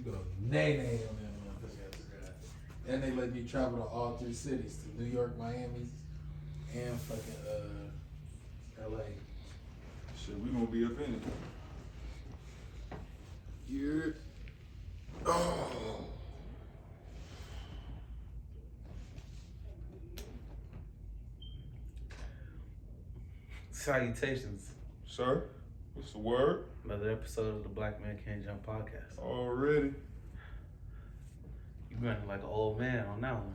You go nay on that motherfucker. And they let me travel to all 3 cities, to New York, Miami, and fucking LA. Shit, we gonna be up in it. Yeah. Oh. Salutations. Sir, what's the word? Another episode of the Black Man Can't Jump podcast. Already. You running like an old man on that one.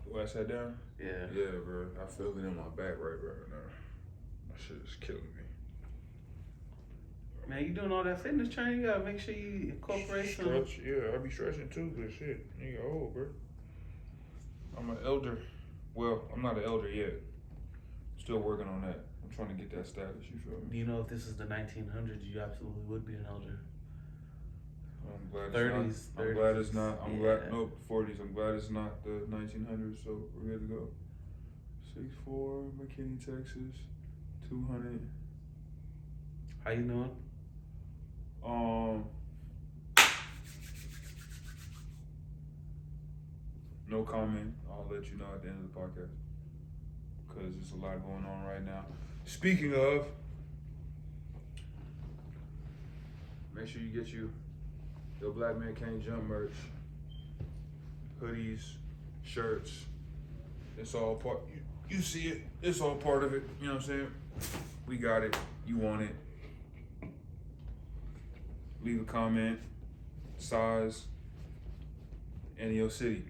When I sat down? Yeah. Yeah, bro. I feel it in my back right now. My shit is killing me. Man, you doing all that fitness training, you gotta make sure you incorporate some. Stretch, yeah, I be stretching too, but shit, nigga old, bro. I'm an elder. Well, I'm not an elder yet. Still working on that. I'm trying to get that status, you feel me? Do you know if this is the 1900s, you absolutely would be an elder. I'm glad 30s, it's not. I'm glad it's not. I'm glad, nope, 40s. I'm glad it's not the 1900s, so we're good to go. 6'4", McKinney, Texas, 200. How you doing? No comment. I'll let you know at the end of the podcast because there's a lot going on right now. Speaking of, make sure you get your Black Man Can't Jump merch, hoodies, shirts. It's all part. You see it. It's all part of it. You know what I'm saying? We got it. You want it. Leave a comment, size, and your city.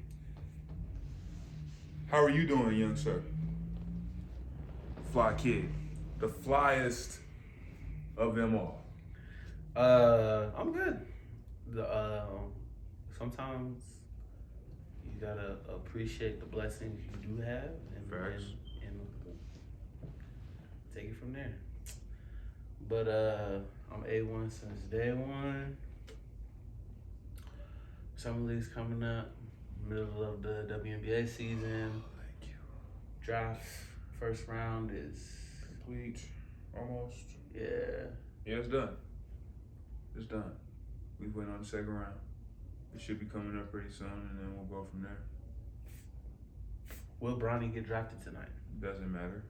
How are you doing, young sir? Fly kid. The flyest of them all. I'm good. Sometimes you gotta appreciate the blessings you do have and take it from there. But I'm A1 since day one. Summer League's coming up. Middle of the WNBA season. Thank you. Draft first round is Complete. Almost. yeah. Yeah, it's done. It's done. We went on the second round. It should be coming up pretty soon, and then we'll go from there. Will Bronny get drafted tonight? Doesn't matter.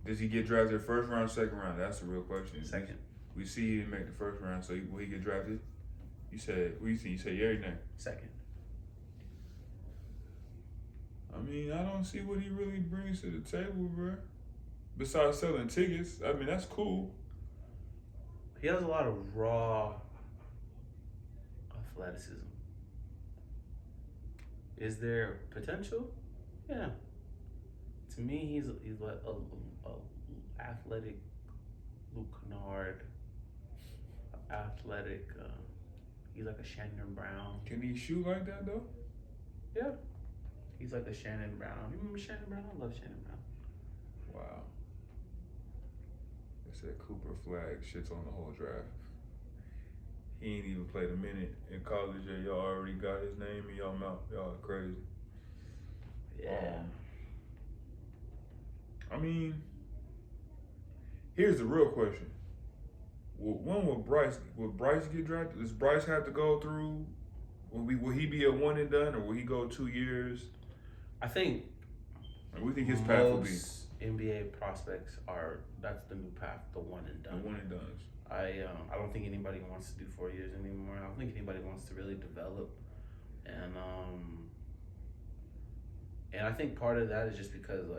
Does he get drafted first round, second round? That's the real question. Second. We see he didn't make the first round, so will he get drafted? You said, what do you think? You said yeah or no? Second. I mean, I don't see what he really brings to the table, bro. Besides selling tickets, I mean, that's cool. He has a lot of raw athleticism. Is there potential? Yeah. To me, he's like a athletic Luke Kennard. Athletic. He's like a Shannon Brown. Can he shoot like that though? Yeah. He's like a Shannon Brown. You remember Shannon Brown? I love Shannon Brown. Wow. They said Cooper Flag shits on the whole draft. He ain't even played a minute in college yet. Y'all already got his name in y'all mouth. Y'all crazy. Yeah. I mean, here's the real question. When will Bryce get drafted? Does Bryce have to go through? Will he be a one and done, or will he go 2 years? I think. And we think his path will be NBA prospects that's the new path, the one and done. the one and dones. I don't think anybody wants to do 4 years anymore. I don't think anybody wants to really develop, and I think part of that is just because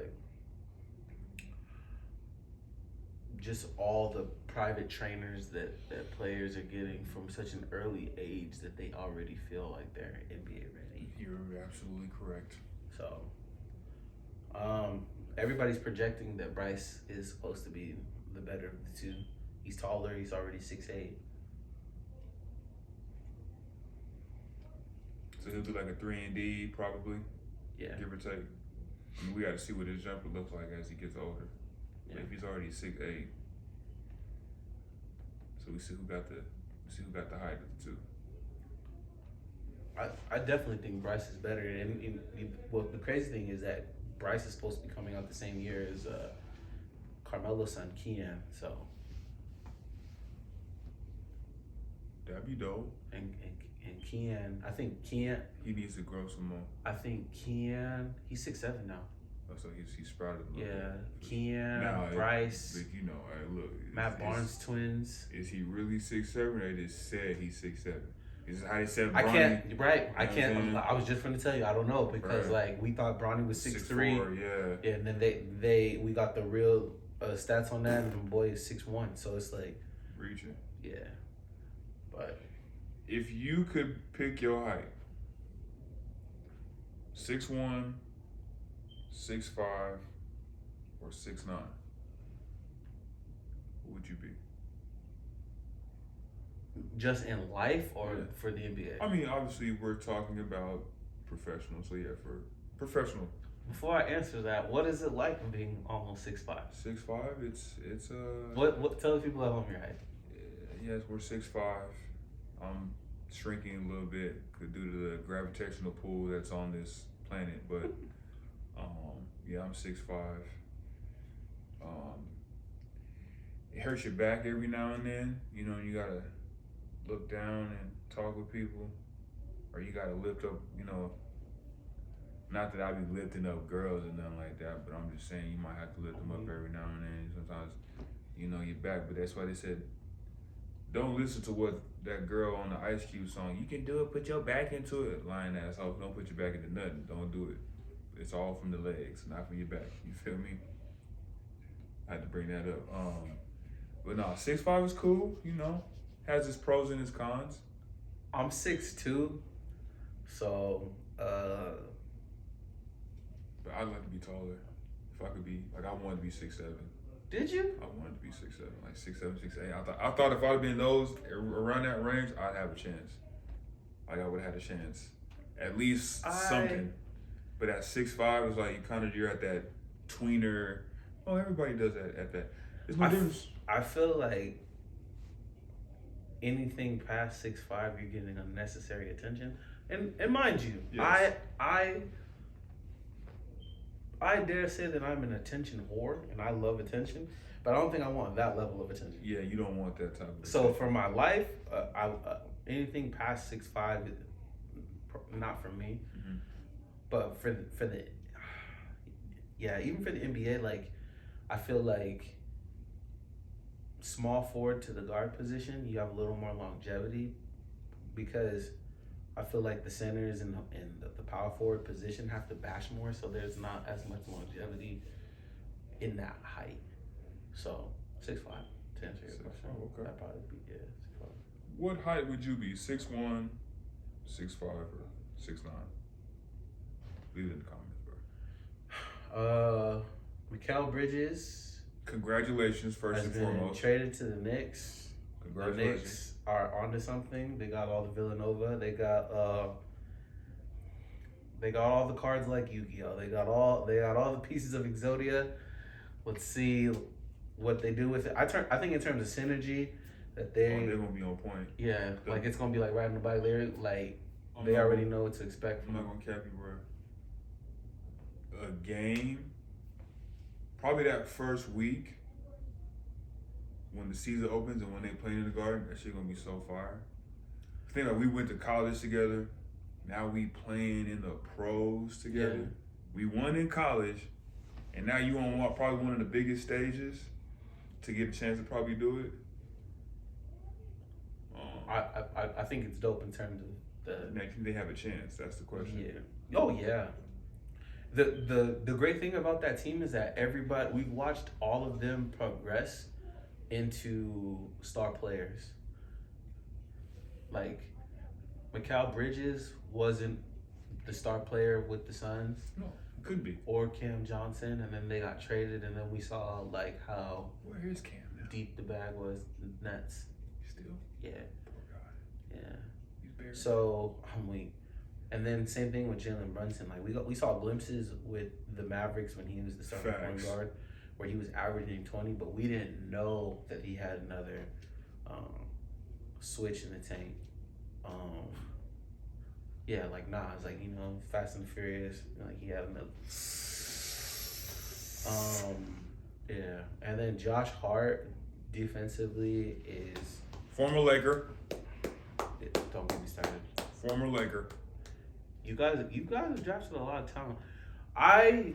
just all the private trainers that players are getting from such an early age that they already feel like they're NBA ready. You're absolutely correct. So, everybody's projecting that Bryce is supposed to be the better of the two. He's taller. He's already 6'8". So he'll do like a 3-and-D probably. Yeah. Give or take. I mean, we got to see what his jumper looks like as he gets older. Yeah. But if he's already 6'8", so we see who got the height of the two. I definitely think Bryce is better. And well, the crazy thing is that Bryce is supposed to be coming out the same year as Carmelo's son, Kian. So That'd be dope. And Kean, I think Kean. He needs to grow some more. I think Kean. He's 6'7" now. Oh, so he's sprouted a little bit. Kean, Now, Bryce. But you know, look. Matt Barnes twins. Is he really 6'7"? They just said he's 6'7". Is this how they said I Bronny? can't. Right. You I know can't. what I'm saying? I was just going to tell you. I don't know because like we thought Bronny was 6'3". 6'4", yeah. And then we got the real stats on that, and the boy is 6'1". So it's like Reaching. Yeah. But if you could pick your height, 6'1", 6'5", or 6'9", what would you be? just in life or Yeah. for the NBA? I mean, obviously, we're talking about professional, so yeah, for professional. Before I answer that, what is it like being almost 6'5"? 6'5", it's What tell the people at home your height. Yes, we're 6'5". I'm shrinking a little bit due to the gravitational pull that's on this planet, but yeah, I'm 6'5". It hurts your back every now and then, you know, you gotta look down and talk with people, or you gotta lift up, you know, not that I be lifting up girls or nothing like that, but I'm just saying you might have to lift them up every now and then. Sometimes, you know, your back, but that's why they said, don't listen to what that girl on the Ice Cube song, you can do it, put your back into it, lying asshole, don't put your back into nothing, don't do it. It's all from the legs, not from your back, you feel me? I had to bring that up. But no, 6'5" is cool, you know, has its pros and its cons. I'm 6'2", so But I'd like to be taller. If I could be, like, I wanted to be 6'7". did you? I wanted to be 6'7", like 6'7", 6'8". I thought if I'd been those around that range, I'd have a chance. Like I would have had a chance, at least something. But at 6'5", it's like you're at that tweener. Oh, everybody does that at that. There's no difference. I feel like anything past 6'5", you're getting unnecessary attention. And mind you, yes. I dare say that I'm an attention whore and I love attention, but I don't think I want that level of attention. Yeah, you don't want that type of So attention. for my life, anything past 6'5", not for me. Mm-hmm. But for the even for the NBA, like I feel like small forward to the guard position, you have a little more longevity because I feel like the centers and the power forward position have to bash more, so there's not as much longevity in that height. So 6'5", to answer your question. Okay. That'd probably be 6'5". What height would you be? 6'1", 6'5", or 6'9"? Leave it in the comments, bro. Mikal Bridges. Congratulations, first and foremost. Traded to the Knicks. Congratulations. The Knicks are onto something. They got all the Villanova. They got all the cards like Yu-Gi-Oh. They got all the pieces of Exodia. Let's see what they do with it. I think in terms of synergy, that they're gonna be on point. Yeah, like it's gonna be like riding the bike. They already know what to expect from I'm not gonna cap you, bro. A game, probably that first week when the season opens and when they play in the Garden, that shit gonna be so fire. Think like we went to college together. Now we playing in the pros together. Yeah. We won in college, and now you on probably one of the biggest stages to get a chance to probably do it. I think it's dope in terms of the. Next, they have a chance. That's the question. Yeah. Oh yeah. The great thing about that team is that we've watched all of them progress into star players. Like Mikal Bridges wasn't the star player with the Suns. No, could be. Or Cam Johnson, and then they got traded, and then we saw like how where is Cam now? Deep the bag was the Nets. Still? Yeah. Poor guy. Yeah. He's buried. So I'm weak. And then same thing with Jalen Brunson. Like we saw glimpses with the Mavericks when he was the starting point guard, where he was averaging 20, but we didn't know that he had another switch in the tank. Yeah, like Nas, like Fast and Furious, like he had another. Yeah, and then Josh Hart defensively is former Laker. Former Laker. You guys have drafted a lot of talent.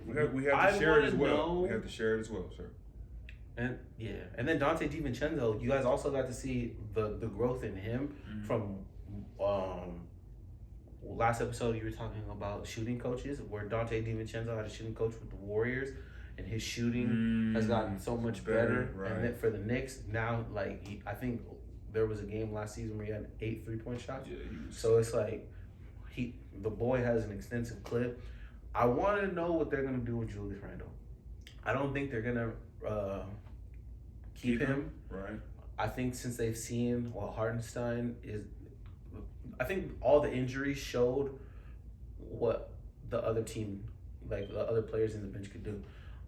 We have to share it as well. We have to share it as well, sir. And then Dante DiVincenzo, you guys also got to see the growth in him from last episode. You were talking about shooting coaches, where Dante DiVincenzo had a shooting coach with the Warriors, and his shooting has gotten so much better. Right. And then for the Knicks now, like I think there was a game last season where he had 8 3-point shots. Yeah, so it's like the boy has an extensive clip. I want to know what they're gonna do with Julius Randle. I don't think they're gonna keep him. Right. I think since they've seen what Hartenstein is, I think all the injuries showed what the other team, like the other players in the bench, could do.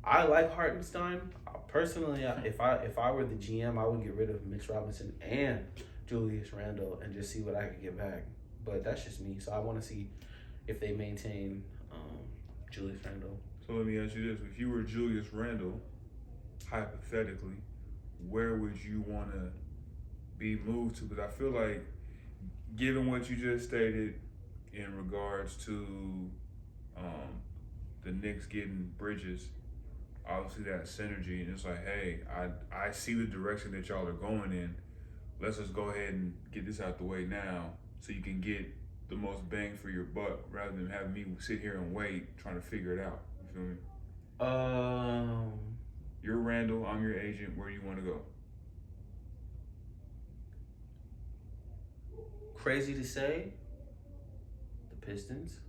I like Hartenstein personally. If I were the GM, I would get rid of Mitch Robinson and Julius Randle and just see what I could get back. But that's just me. So I want to see if they maintain Julius Randle. So let me ask you this: if you were Julius Randle, hypothetically, where would you want to be moved to? Because I feel like, given what you just stated in regards to the Knicks getting Bridges, obviously that synergy, and it's like, hey, I see the direction that y'all are going in. Let's just go ahead and get this out the way now, so you can get the most bang for your buck, rather than having me sit here and wait trying to figure it out. You feel me? You're Randall, I'm your agent. Where do you want to go? Crazy to say, the Pistons.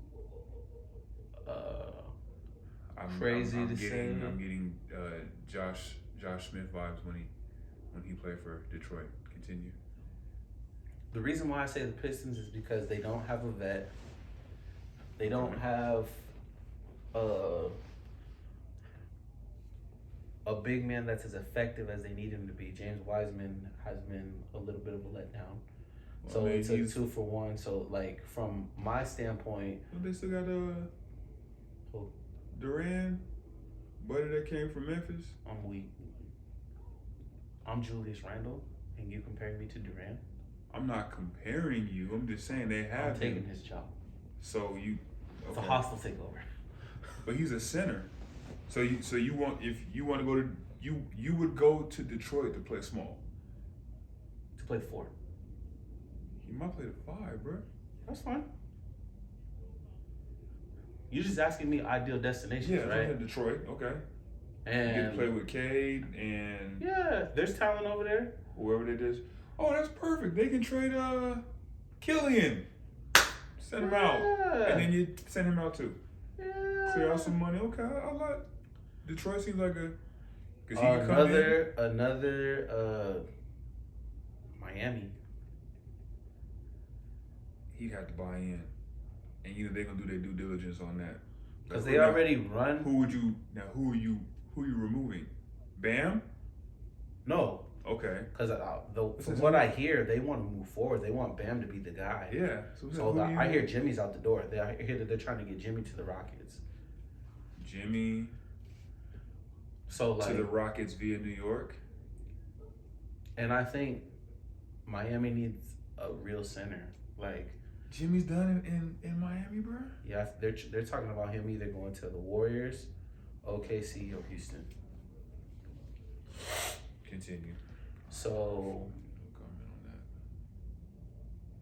I'm getting Josh Smith vibes when he played for Detroit. Continue. The reason why I say the Pistons is because they don't have a vet. They don't have a big man that's as effective as they need him to be. James Wiseman has been a little bit of a letdown. Well, So it's a 2-for-1. So like from my standpoint, they still got Durant, buddy that came from Memphis. I'm weak. I'm Julius Randle, and you comparing me to Durant? I'm not comparing you. I'm just saying they have. I'm taking his job. So you. Okay. It's a hostile takeover. But he's a center. So you want, if you want to go to, you would go to Detroit to play small. To play 4. He might play the 5, bro. That's fine. You're just asking me ideal destinations, right? Yeah, Detroit. Okay. And you get to play with Cade and. Yeah, there's talent over there. Whoever it is. Oh, that's perfect. They can trade Killian. Send him out. And then you send him out too. Yeah. Clear out some money. Okay, I like Detroit. Seems like another Miami. He'd have to buy in, and they're gonna do their due diligence on that. Because they already run. Who are you removing? Bam? No. Okay. Because from what I hear, they want to move forward. They want Bam to be the guy. Yeah. So I hear Jimmy's out the door. I hear that they're trying to get Jimmy to the Rockets. Jimmy. So to the Rockets via New York. And I think Miami needs a real center. Like Jimmy's done in Miami, bro. Yeah, they're talking about him either going to the Warriors, OKC, or Houston. Continue. So, no comment on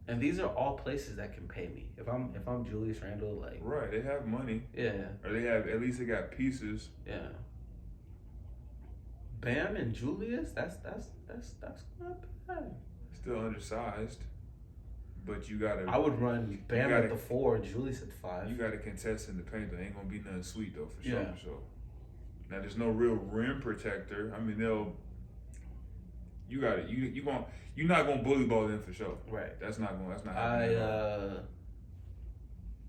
that. And these are all places that can pay me. If I'm Julius Randle, like right, they have money. Yeah. Or they have, at least they got pieces. Yeah. Bam and Julius, that's not bad. Still undersized, but you gotta. I would run Bam at the 4, Julius at the 5. You got to contest in the paint. There ain't gonna be nothing sweet though, for sure. Yeah. For sure. Now there's no real rim protector. I mean You got it. You're not gonna bully ball them for sure. Right. That's not happening.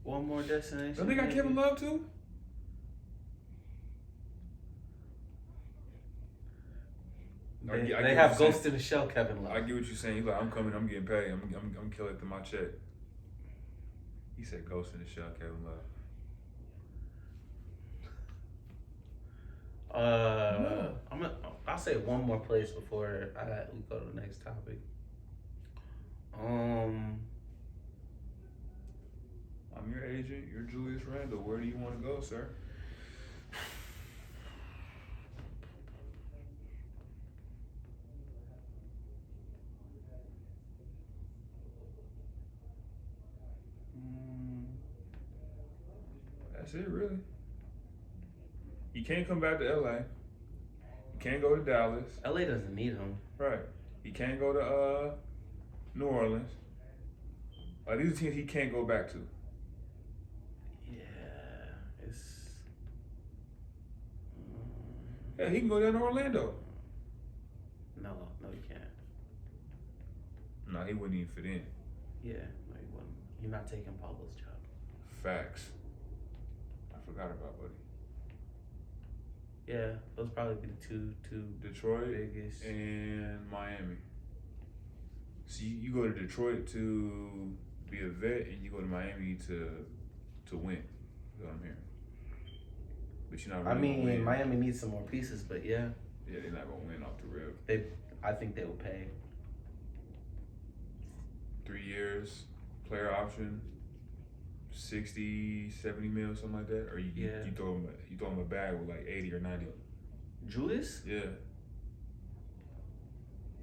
One more destination. Don't they got Kevin Love too? They have Ghost in the Shell Kevin Love. I get what you're saying. He's like, I'm coming. I'm getting paid. I'm killing it to my check. He said Ghost in the Shell Kevin Love. I'll say one more place before we go to the next topic. I'm your agent. You're Julius Randle. Where do you want to go, sir? That's it, really. You can't come back to LA. You can't go to Dallas. LA doesn't need him. Right. He can't go to New Orleans. These are teams he can't go back to. Yeah, it's. Yeah, he can go down to Orlando. No, you can't. No, he wouldn't even fit in. Yeah, no, you wouldn't. You're not taking Pablo's job. Facts. I forgot about Buddy. Yeah, those probably be the two Detroit biggest. and Miami. So you go to Detroit to be a vet, and you go to Miami to win. That's what I'm hearing. But you're not really gonna win. Miami needs some more pieces, but yeah. Yeah, they're not gonna win off the rip. I think they will pay. 3 years, player option, 60, 70 mil, something like that? Or you throw him a bag with like 80 or 90? Julius? Yeah.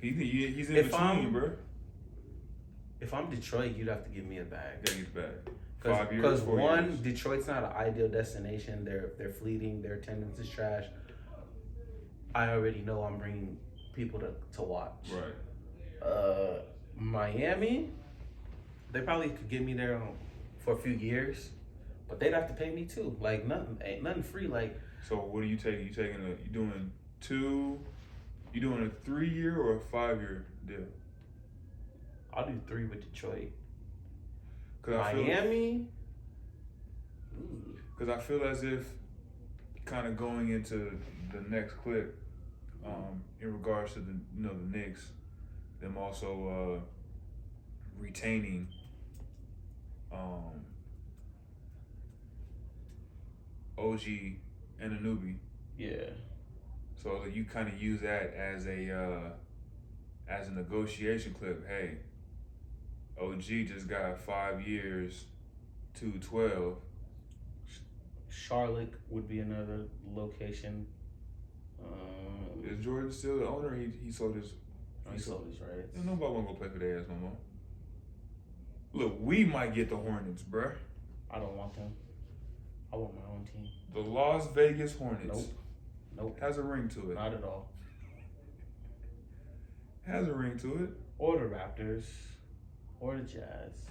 He's in between, bro. If I'm Detroit, you'd have to give me a bag. Gotta get the bag. 5 years, Because 4 one, years. Detroit's not an ideal destination. They're fleeting. Their attendance is trash. I already know I'm bringing people to watch. Right. Miami, they probably could get me there for a few years, but they'd have to pay me too. Like ain't nothing free. Like. So what are you taking? You doing a 3 year or a 5 year deal? I'll do 3 with Detroit. Miami. Because I feel as if, kind of going into the next clip, in regards to the Knicks, them also retaining OG Ginuonky. Yeah. So that you kind of use that as a negotiation clip. Hey, OG just got 5 years, 212. Charlotte would be another location. Is Jordan still the owner? He sold his. He sold his rights. Nobody wanna go play for their ass no more. Look, we might get the Hornets, bruh. I don't want them. I want my own team. The Las Vegas Hornets. Nope. Has a ring to it. Not at all. Has a ring to it. Or the Raptors. Or the Jazz.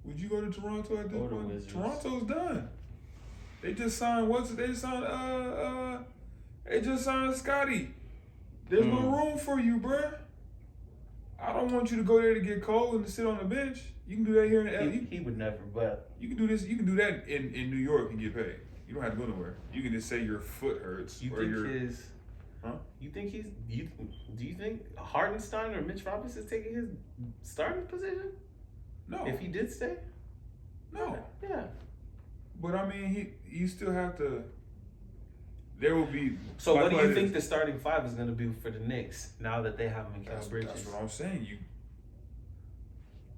Would you go to Toronto at this or the point? Wizards. Toronto's done. They just signed They just signed Scottie. There's no room for you, bruh. I don't want you to go there to get cold and to sit on the bench. You can do that here in LA. He would never, but you can do this. You can do that in New York and get paid. You don't have to go nowhere. You can just say your foot hurts. Do you think Hartenstein or Mitch Robinson is taking his starting position? No. If he did stay? No. Yeah. But I mean, you still have to. There will be. So what do you think the starting 5 is going to be for the Knicks now that they have Mikal Bridges? That's what I'm saying.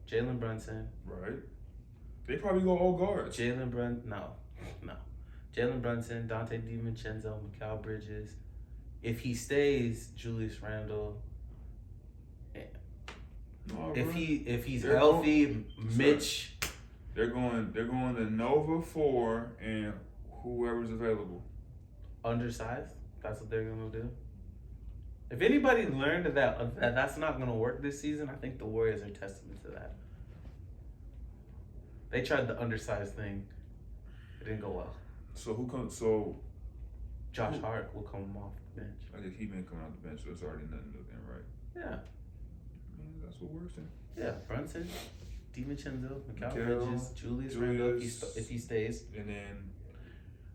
Jalen Brunson. Right. They probably go all guards. No. Jalen Brunson, Dante DiVincenzo, Mikal Bridges. If he stays, Julius Randle. No, if he's healthy, Mitch. They're going to Nova 4 and whoever's available. Undersized. That's what they're gonna do. If anybody learned that that's not gonna work this season, I think the Warriors are testament to that. They tried the undersized thing. It didn't go well. So who comes? So Josh Hart will come off the bench. I guess he's been coming off the bench, so it's already nothing new then, right? Yeah. I mean, that's what works then. Yeah, Brunson, DiVincenzo, Mikal Bridges, Julius Randle if he stays. And then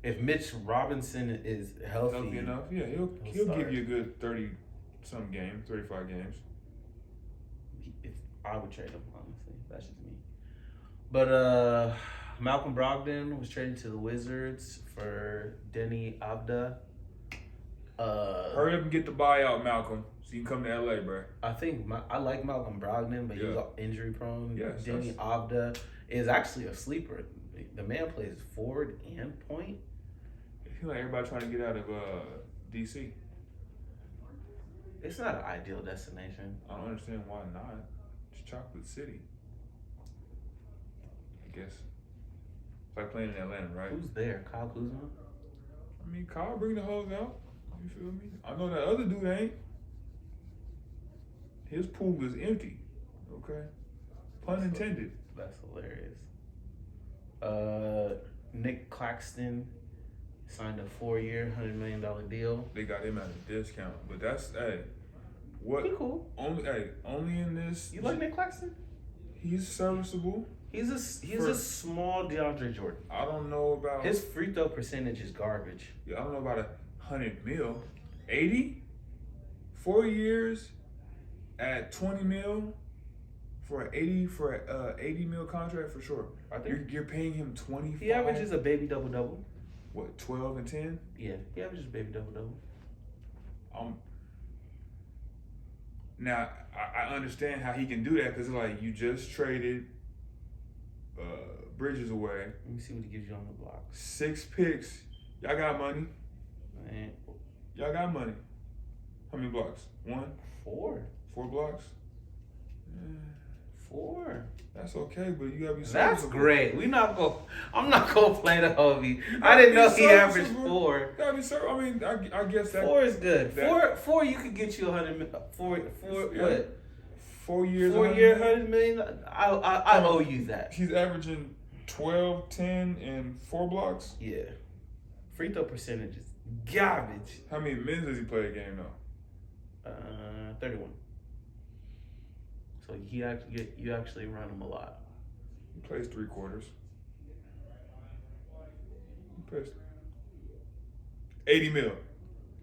if Mitch Robinson is healthy enough, yeah, he'll give you a good 30-some games, 35 games. If I would trade him, honestly. That's just me. But Malcolm Brogdon was traded to the Wizards for Denny Avdia. Hurry up and get the buyout, Malcolm, so you can come to LA, bro. I think I like Malcolm Brogdon, but he's injury prone. Yes, Denny Avdia is actually a sleeper. The man plays forward and point. I feel like everybody trying to get out of DC. It's not an ideal destination. I don't understand why not. It's Chocolate City. I guess. It's like playing in Atlanta, right? Who's there? Kyle Kuzma? I mean, Kyle bring the hoes out. You feel me? I know that other dude ain't. His pool is empty. Okay? Pun intended. That's hilarious. Nic Claxton signed a 4-year, $100 million deal. They got him at a discount. But that's, hey. What? He cool. Only in this. You like Nic Claxton? He's serviceable. He's a small DeAndre Jordan. I don't know about his free throw percentage is garbage. Yeah, I don't know about 100 mil. 80? 4 years at 20 mil for an 80 mil contract for sure. I think you're paying him 25. He averages a baby double. What, 12 and 10? Yeah, he averages a baby double. Now I understand how he can do that because like you just traded Bridges away. Let me see what he gives you on the block. 6 picks. Y'all got money. Man. Y'all got money. How many blocks? 1? 4. 4 blocks? 4. That's okay, but you gotta be That's serviceable. great. I'm not gonna play the Hobie. I didn't know he averaged 4. You gotta be serviceable. I mean, I guess that 4 is good. 4 you could get you 100. 4 yeah. what? 4 years. 4 year, $100 million. I owe you that. He's averaging 12, 10, and 4 blocks. Yeah. Free throw percentage is garbage. How many minutes does he play a game though? 31. So you actually run him a lot. He plays 3 quarters. He plays 80 mil,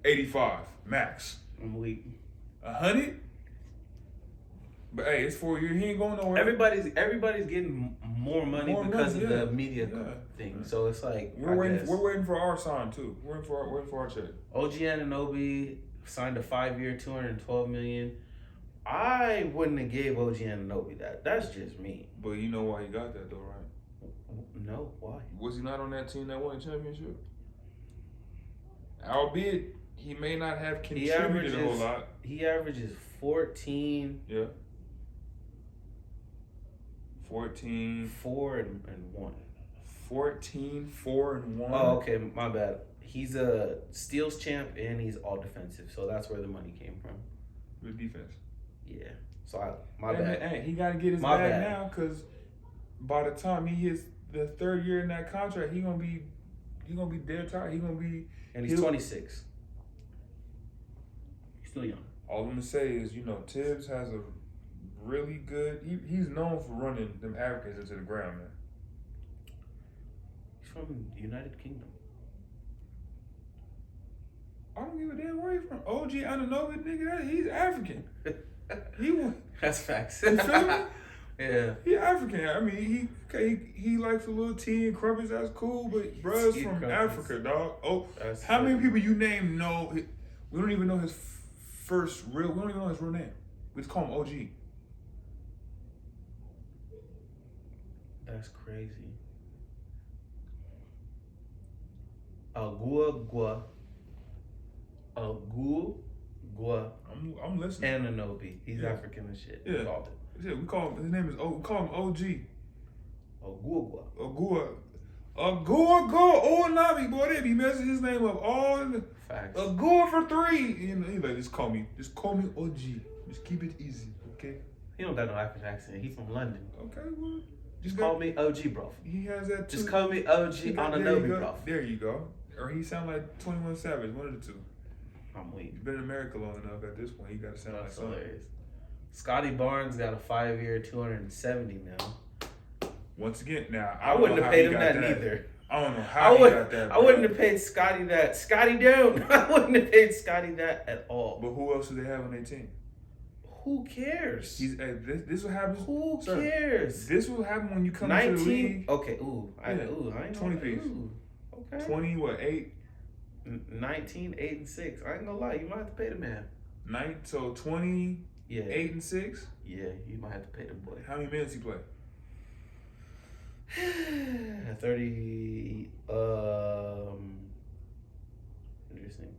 85 max. I'm weak. 100. But hey, it's 4 years. He ain't going nowhere. Everybody's getting more money because of the media thing. Yeah. So it's like We're waiting for our sign too. We're waiting for our check. OG Ginuonky signed a 5-year, $212 million. I wouldn't have gave OG Ginuonky that. That's just me. But you know why he got that though, right? No, why? Was he not on that team that won the championship? Albeit he may not have contributed a whole lot. He averages 14. Yeah. 14. 4 and 1. 14, 4 and 1. Oh, okay, my bad. He's a steals champ and he's all defensive, so that's where the money came from. Good defense. Yeah. So my bad. Hey, he got to get his bag now because by the time he hits the 3rd year in that contract, he gonna be dead tired. And he's 26. He's still young. All I'm gonna say is, Tibbs has a really good. He's known for running them Africans into the ground, man. He's from the United Kingdom. I don't give a damn where he's from. OG Ginuonky, nigga, he's African. That's facts. You feel me? Yeah. He African. I mean, he likes a little tea and crumpets. That's cool, but bruh's from Africa, dog. Oh, how many people you name know? We don't even know his we don't even know his real name. We just call him OG. That's crazy. Agua. I'm listening. Ginuonky. He's African and shit. Yeah. Yeah, we call him. His name is. We call him OG. Agua. Oh, Nabi, boy, they be messing his name up all in the facts. Agua for 3. He like just call me OG. Just keep it easy, okay? He don't got no African accent. He's from London. Okay, well, just call me OG, bro. He has that too. Just call me OG Ginuonky, bro. There you go. Or he sound like 21 Savage, one of the two. I'm weak. You've been in America long enough. At this point, you gotta sound like something. Hilarious. Scottie Barnes got a 5-year, $270 million. Once again, now I wouldn't have paid him that either. I don't know how he got that. I wouldn't have paid Scottie that. Scottie down. I wouldn't have paid Scottie that at all. But who else do they have on their team? Who cares? This will happen. Who cares? This will happen when you come to the league. Okay. I ain't 20 piece. Okay. 20 what? 8. 19, 8 and 6. I ain't gonna lie. You might have to pay the man. 20. Yeah. 8 and 6. Yeah, you might have to pay the boy. How many minutes he play? 30. Interesting.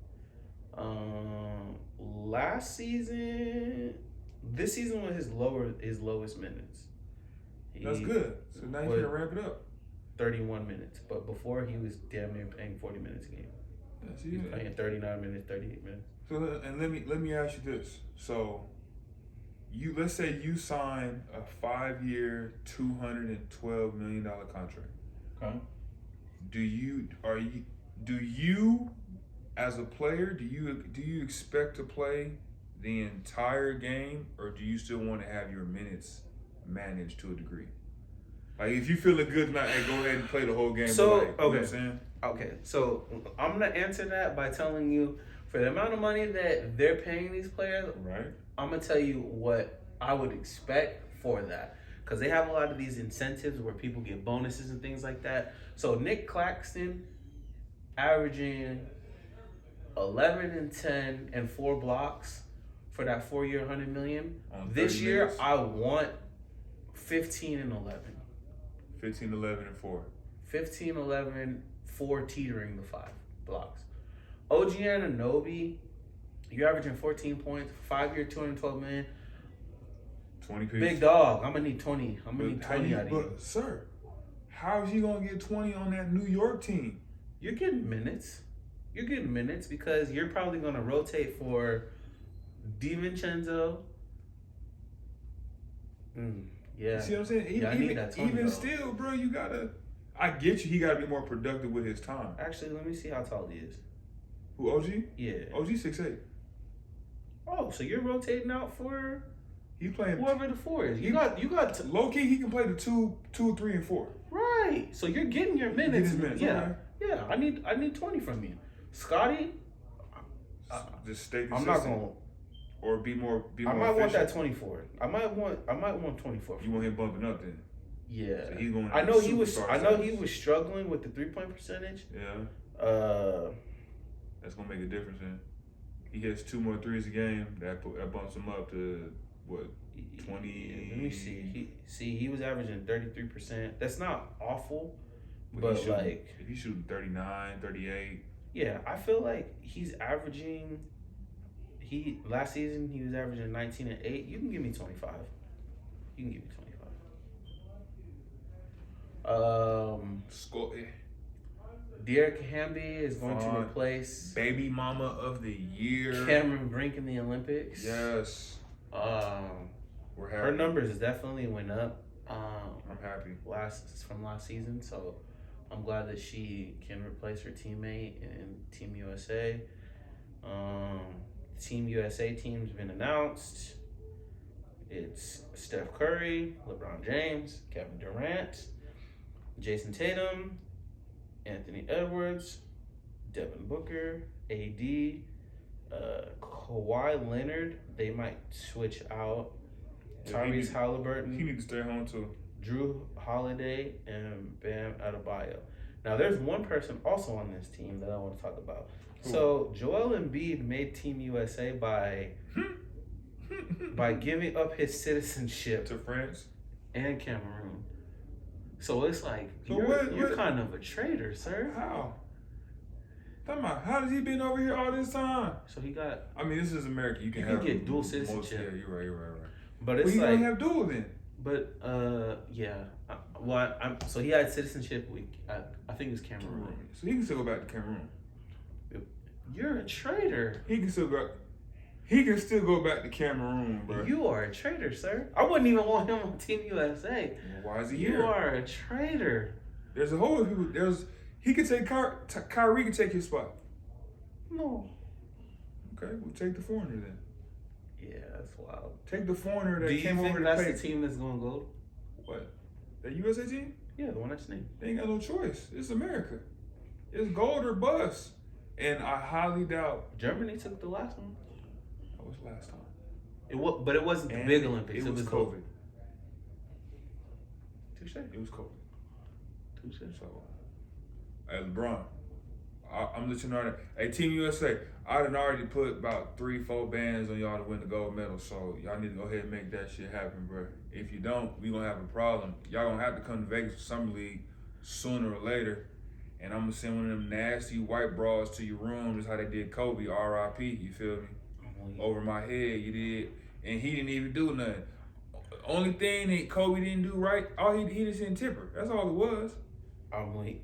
Last season, this season was his lowest minutes. That's good. So now you can ramp it up. 31 minutes, but before he was damn near playing 40 minutes a game. He's playing 39 minutes, 38 minutes. So and let me ask you this. So let's say you sign a 5-year, $212 million contract. Okay. Do you as a player, do you expect to play the entire game, or do you still want to have your minutes managed to a degree? Like, if you feeling good tonight, hey, go ahead and play the whole game. So, you know what I'm saying? Okay, so I'm gonna answer that by telling you, for the amount of money that they're paying these players, right? I'm gonna tell you what I would expect for that, because they have a lot of these incentives where people get bonuses and things like that. So Nic Clapton averaging 11 and 10 and 4 blocks for that 4-year, $100 million. This year, minutes. I want 15 and 11. 15, 11, and 4. 15, 11, 4 teetering the 5 blocks. OG Ginuonky, you're averaging 14 points, 5-year, $212 million. 20 pieces. Big dog. I'm gonna need 20. I'm gonna need 20 out of you. But sir, how is he gonna get 20 on that New York team? You're getting minutes. You're getting minutes because you're probably gonna rotate for DiVincenzo. Yeah. You see what I'm saying? Yeah, I need that 20, even though. still, bro, you gotta. I get you. He gotta be more productive with his time. Actually, let me see how tall he is. Who, OG? Yeah. OG 6'8". Oh, so you're rotating out for He playing whoever the 4 is. You got low key. He can play the 2, 3, and 4. right. So you're getting your minutes. Yeah. Okay. Yeah. I need 20 from you, Scottie. Just stay consistent. I'm not gonna. Or be more. I might efficient. want that 24. I might want 24. You want him bumping up then? Yeah. So he's going. I know he was struggling with the 3-point percentage. Yeah. That's gonna make a difference. Then he hits 2 more threes a game. That bumps him up to what? 20. Let me see. He was averaging 33%. That's not awful, but like if he's shooting 39, 38. Yeah, I feel like he's averaging. Last season he was averaging 19 and 8. You can give me 25. You can give me 25. Dearica Hammy is going to replace baby mama of the year, Cameron Brink in the Olympics. Yes. We're happy. Her numbers definitely went up. I'm happy. From last season, so I'm glad that she can replace her teammate in Team USA. Team USA team's been announced. It's Steph Curry, LeBron James, Kevin Durant, Jason Tatum, Anthony Edwards, Devin Booker, AD, Kawhi Leonard. They might switch out. Tyrese Halliburton. He needs to stay home too. Drew Holiday and Bam Adebayo. Now, there's one person also on this team that I want to talk about. Ooh. So, Joel Embiid made Team USA by giving up his citizenship to France and Cameroon. So it's like you're kind of a traitor, sir. How? How has he been over here all this time? So he got. I mean, this is America. You can get dual citizenship. Yeah, you're right. But it's he don't have dual then. But yeah. So he had citizenship with I think it was Cameroon. So he can still go back to Cameroon. You're a traitor. He can still go back to Cameroon, bro. You are a traitor, sir. I wouldn't even want him on Team USA. Well, why is he here? You are a traitor. There's a whole people. He could take Kyrie could take his spot. No. Okay, we'll take the foreigner then. Yeah, that's wild. Take the foreigner that came over to play. Do you think that's the team that's gonna go? What? The USA team? Yeah, the one that's named. They ain't got no choice. It's America. It's gold or bust. And I highly doubt Germany took the last one. That was last time. But it wasn't the big Olympics. It was COVID. Touche. It was COVID. Touche. So, hey, LeBron, I'm letting you know that. Hey, Team USA, I done already put about 3-4 bands on y'all to win the gold medal. So y'all need to go ahead and make that shit happen, bro. If you don't, we gonna have a problem. Y'all gonna have to come to Vegas for Summer League sooner or later. And I'm gonna send one of them nasty white bras to your room, just how they did Kobe, R.I.P., you feel me? Over my head, you did. And he didn't even do nothing. Only thing that Kobe didn't do right, he just didn't tip her. That's all it was.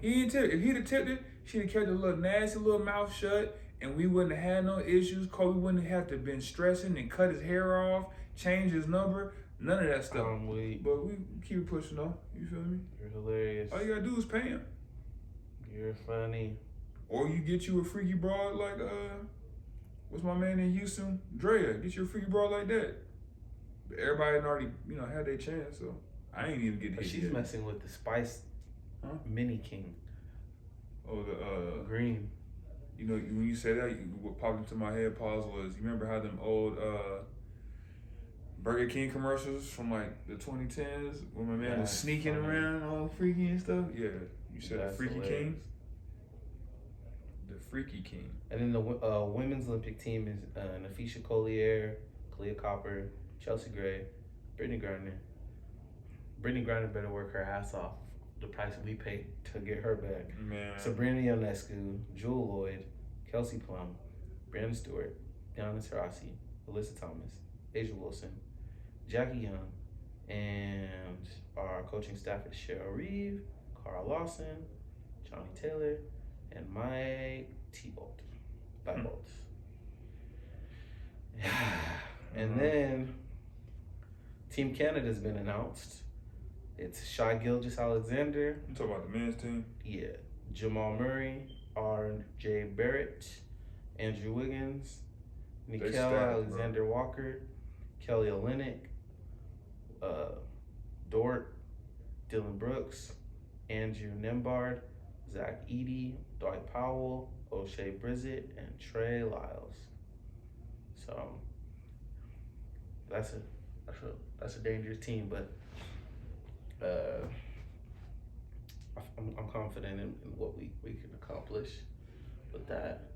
He didn't tip it. If he'd have tipped it, she'd have kept a little nasty little mouth shut, and we wouldn't have had no issues. Kobe wouldn't have to been stressing and cut his hair off, change his number, none of that stuff. But we keep it pushing though, you feel me? You're hilarious. All you gotta do is pay him. You're funny. Or you get you a freaky broad like, what's my man in Houston? Drea. Get you a freaky broad like that. But everybody had already, had their chance, so I ain't even get hit. But she's yet. messing with the Spice Mini King. Oh, the Green. When you say that, what popped into my head, pause, was you remember how them old Burger King commercials from like the 2010s when my man was sneaking around all freaky and stuff? Yeah, you said the Freaky hilarious. King? The Freaky King. And then the women's Olympic team is Nafisha Collier, Kalia Copper, Chelsea Gray, Brittany Griner. Brittany Griner better work her ass off. The price we paid to get her back. Man. Sabrina Ionescu, Jewel Lloyd, Kelsey Plum, Brandon Stewart, Giannis Taurasi, Alyssa Thomas, Asia Wilson, Jackie Young, and our coaching staff is Cheryl Reeve, Carl Lawson, Johnny Taylor, and Mike T-Bolt. And then Team Canada's been announced. It's Shai Gilgeous-Alexander. You talking about the men's team? Yeah. Jamal Murray, R.J. Barrett, Andrew Wiggins, Nickel Alexander Walker, Kelly Olynyk, Dort, Dylan Brooks, Andrew Nembhard, Zach Edey, Dwight Powell, O'Shea Brissett, and Trey Lyles. So that's a dangerous team, but I'm confident in what we can accomplish with that.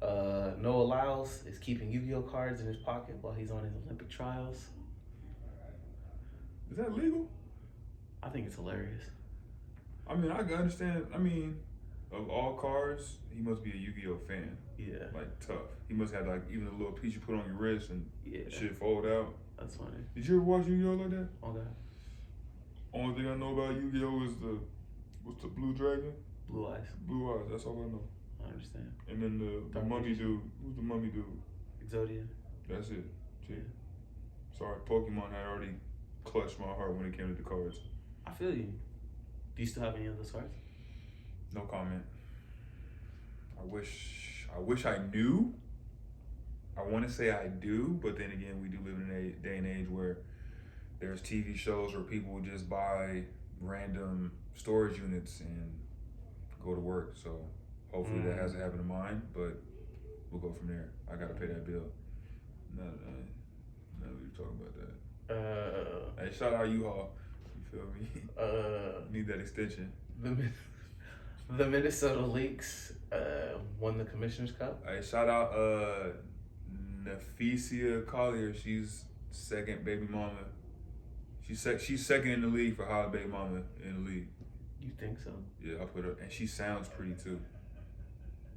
Noah Lyles is keeping Yu-Gi-Oh cards in his pocket while he's on his Olympic trials. Is that legal? I think it's hilarious. I mean, I can understand. I mean, of all cards, he must be a Yu-Gi-Oh fan. Yeah. Like, tough. He must have, like, even a little piece you put on your wrist and shit fold out. That's funny. Did you ever watch Yu-Gi-Oh like that? Okay. Only thing I know about Yu-Gi-Oh is what's the blue dragon? Blue Eyes. Blue Eyes, that's all I know. I understand. And then the mummy dude. Who's the mummy dude? Exodia. That's it. Gee. Sorry, Pokemon had already clutched my heart when it came to the cards. I feel you. Do you still have any of those cards? No comment. I wish I knew. I want to say I do, but then again, we do live in a day and age where there's TV shows where people will just buy random storage units and go to work. So hopefully that hasn't happened to mine, but we'll go from there. I got to pay that bill. Now that we're talking about that. Hey, shout out U-Haul. You feel me? Need that extension. The Minnesota Lynx won the Commissioner's Cup. Hey, shout out Nafisia Collier. She's second baby mama. She's second in the league for highest baby mama in the league. You think so? Yeah, I put her, and she sounds pretty too.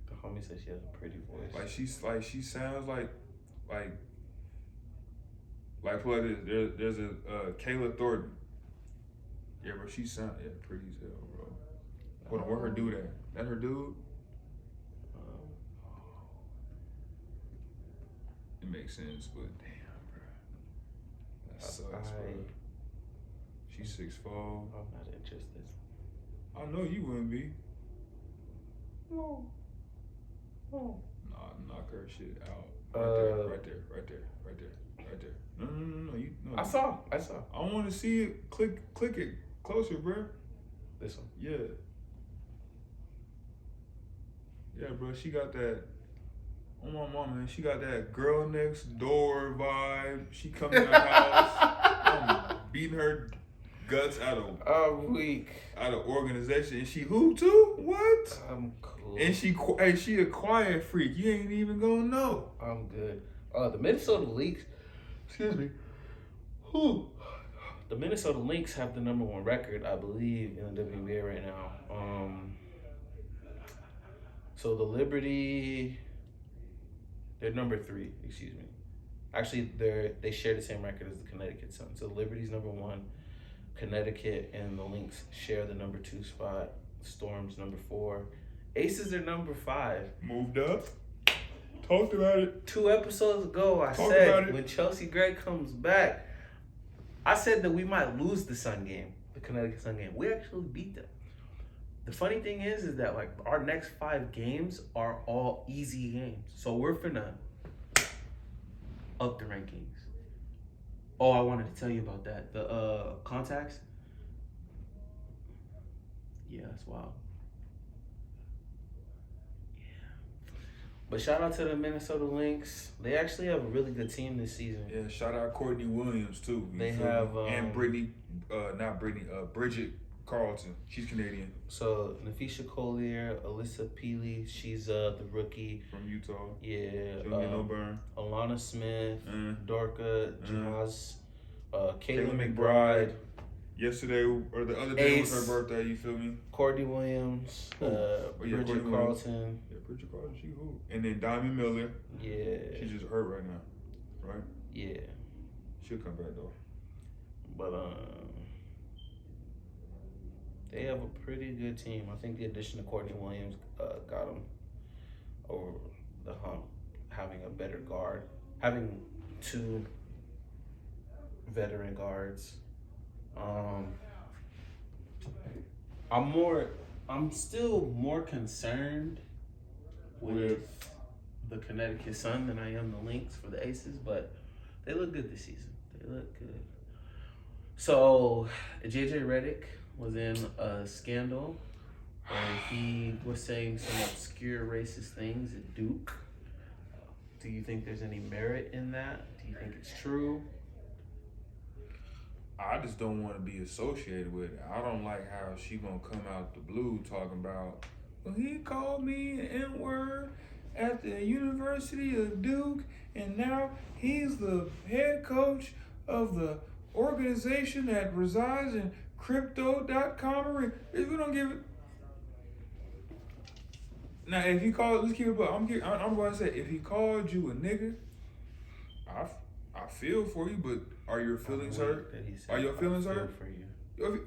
The homie said she has a pretty voice. She sounds like put it this, there's a Kayla Thornton. Yeah, bro, she sound pretty as hell, bro. Hold on, where her dude at? That her dude? It makes sense, but damn, bro, that sucks, bro. She's 6'4". I'm not interested. I know you wouldn't be. No. Nah, knock her shit out. Right there. No. I saw. I want to see it. Click it closer, bro. This one. Yeah. Yeah, bro. She got that. Oh my mom, man. She got that girl next door vibe. She come in the house. I'm beating her guts out of organization. And she who too? What? I'm cool. And she a quiet freak. You ain't even gonna know. I'm good. The Minnesota Lynx, excuse me. Whew. The Minnesota Lynx have the number 1 record, I believe, in the WNBA right now. So the Liberty, they're number 3. Excuse me. Actually, they share the same record as the Connecticut Sun. So Liberty's number 1, Connecticut and the Lynx share the number 2 spot. Storm's number 4. Aces are number 5. Moved up. Talked about it. 2 episodes ago, I said when Chelsea Gray comes back, I said that we might lose the Sun game, the Connecticut Sun game. We actually beat them. The funny thing is that like our next 5 games are all easy games. So we're finna up the rankings. Oh, I wanted to tell you about that. The contacts. Yeah, that's wild. But shout out to the Minnesota Lynx. They actually have a really good team this season. Yeah, shout out Courtney Williams too. They have and Bridget Carlton. She's Canadian. So Nafisha Collier, Alyssa Peely, she's the rookie from Utah. Yeah. She don't get no burn. Alana Smith, Dorka, Jazz, Kayla McBride. McBride. Yesterday or the other day was her birthday, you feel me? Courtney Williams, Bridget Courtney Carlton. Williams. Yeah, Bridget Carlton, she who? And then Diamond Miller. Yeah. She's just hurt right now, right? Yeah. She'll come back though. But they have a pretty good team. I think the addition of Courtney Williams got them over the hump, having a better guard, having 2 veteran guards. I'm still more concerned with the Connecticut Sun than I am the Lynx for the Aces, but they look good this season. They look good. So JJ Redick was in a scandal and he was saying some obscure racist things at Duke. Do you think there's any merit in that? Do you think it's true? I just don't want to be associated with it. I don't like how she gonna come out the blue talking about, well, he called me an N-word at the University of Duke, and now he's the head coach of the organization that resides in crypto.com. If we don't give it. Now, if he called, let's keep it up. I'm going to say, if he called you a nigga, I feel for you, but are your feelings hurt? Are your feelings hurt? For you. We